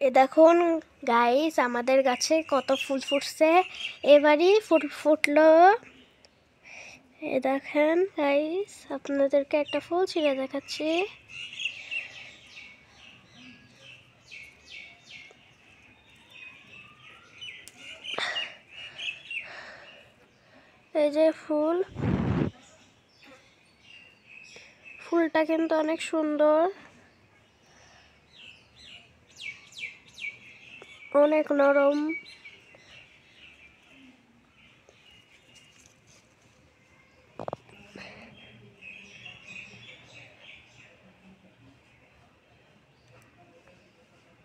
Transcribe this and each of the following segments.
এ দেখুন গাইস, আমাদের গাছে কত ফুল ফুটছে। এবারই ফুল ফুটলো। এ দেখেন গাইস, আপনাদেরকে একটা ফুল ছিঁড়ে দেখাচ্ছি। এই যে ফুলটা কিন্তু অনেক সুন্দর, অনেক নরম।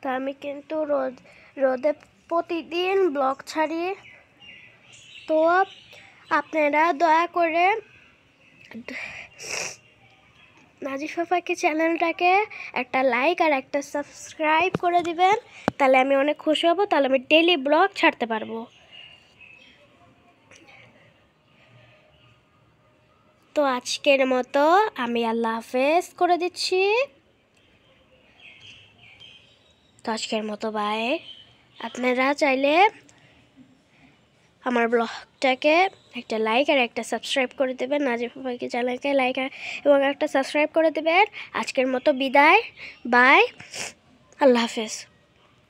তা আমি কিন্তু রোদে প্রতিদিন ব্লগ ছাড়ি। তো আপনারা দয়া করে নাজিফা পাখি চ্যানেলটাকে একটা লাইক আর একটা সাবস্ক্রাইব করে দিবেন, তাহলে আমি অনেক খুশি হব। তাহলে আমি ডেইলি ব্লগ ছাড়তে পারবো। তো আজকের মতো আমি আল্লাহ হাফেজ করে দিচ্ছি। তো আজকের মতো বাই। আপনারা চাইলে আমার ব্লগটাকে একটা লাইক আর একটা সাবস্ক্রাইব করে দেবেন। নাজিফা পাখি চ্যানেলকে লাইক এবং একটা সাবস্ক্রাইব করে দেবেন। আজকের মতো বিদায়, বাই, আল্লাহ হাফেজ।